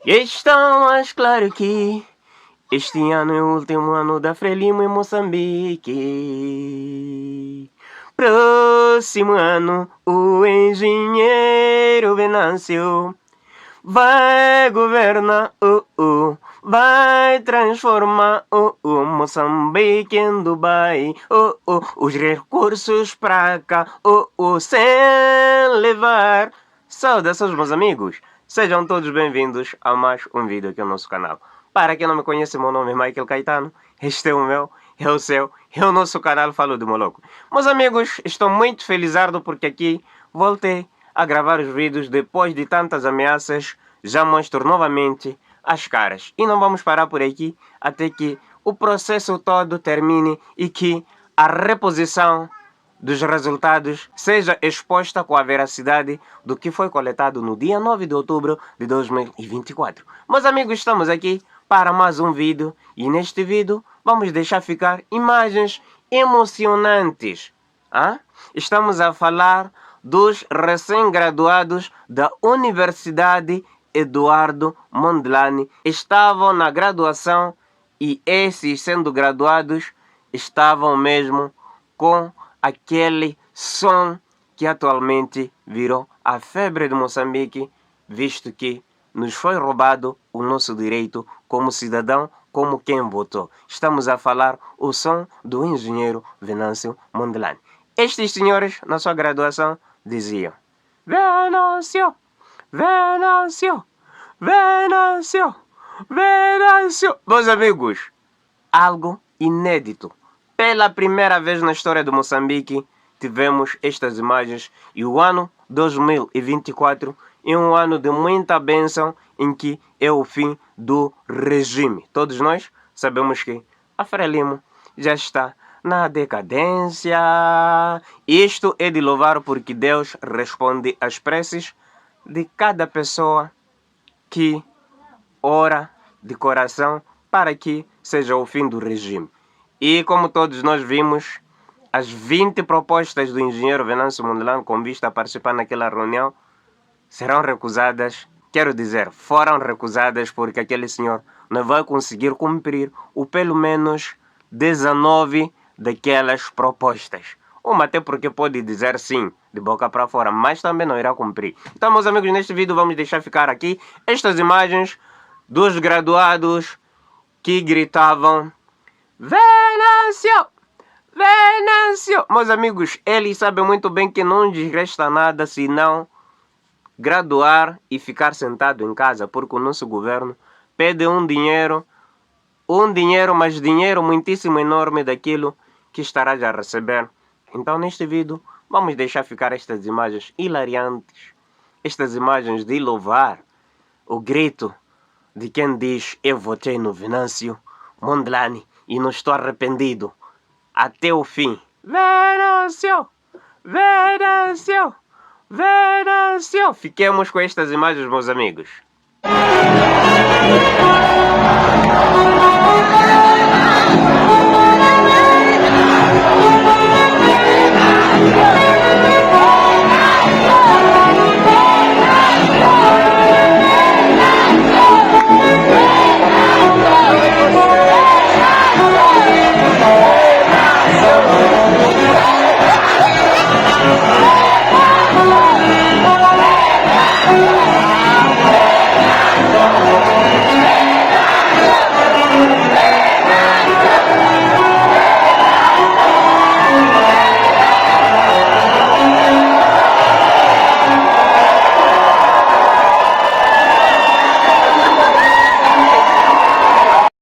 Está mais claro que este ano é o último ano da Frelimo em Moçambique. Próximo ano, o engenheiro Venâncio vai governar, vai transformar, Moçambique em Dubai, os recursos pra cá, sem levar. Saudações, meus amigos, sejam todos bem-vindos a mais um vídeo aqui no nosso canal. Para quem não me conhece, meu nome é Michael Caetano, este é o meu, é o seu, é o nosso canal Falo do Moloco. Meus amigos, estou muito felizardo porque aqui voltei a gravar os vídeos depois de tantas ameaças. Já mostro novamente as caras. E não vamos parar por aqui até que o processo todo termine e que a reposição dos resultados seja exposta com a veracidade do que foi coletado no dia 9 de outubro de 2024. Meus amigos, estamos aqui para mais um vídeo e neste vídeo vamos deixar ficar imagens emocionantes. Estamos a falar dos recém-graduados da Universidade Eduardo Mondlane. Estavam na graduação e esses, sendo graduados, estavam mesmo com aquele som que atualmente virou a febre de Moçambique, visto que nos foi roubado o nosso direito como cidadão, como quem votou. Estamos a falar o som do engenheiro Venâncio Mondlane. Estes senhores, na sua graduação, diziam: Venâncio, Venâncio, Venâncio, Venâncio. Meus amigos, algo inédito. Pela primeira vez na história de Moçambique, tivemos estas imagens e o ano 2024 é um ano de muita bênção em que é o fim do regime. Todos nós sabemos que a Frelimo já está na decadência. Isto é de louvar porque Deus responde às preces de cada pessoa que ora de coração para que seja o fim do regime. E como todos nós vimos, as 20 propostas do engenheiro Venâncio Mondlane com vista a participar naquela reunião serão recusadas. Quero dizer, foram recusadas porque aquele senhor não vai conseguir cumprir o pelo menos 19 daquelas propostas. Uma até porque pode dizer sim, de boca para fora, mas também não irá cumprir. Então, meus amigos, neste vídeo vamos deixar ficar aqui estas imagens dos graduados que gritavam Venâncio, Venâncio. Meus amigos, eles sabem muito bem que não lhes resta nada senão graduar e ficar sentado em casa, porque o nosso governo pede um dinheiro, mas dinheiro muitíssimo enorme daquilo que estará já a receber. Então, neste vídeo, vamos deixar ficar estas imagens hilariantes, estas imagens de louvar o grito de quem diz: eu votei no Venâncio Mondlane e não estou arrependido até o fim. Venâncio, Venâncio, Venâncio. Fiquemos com estas imagens, meus amigos.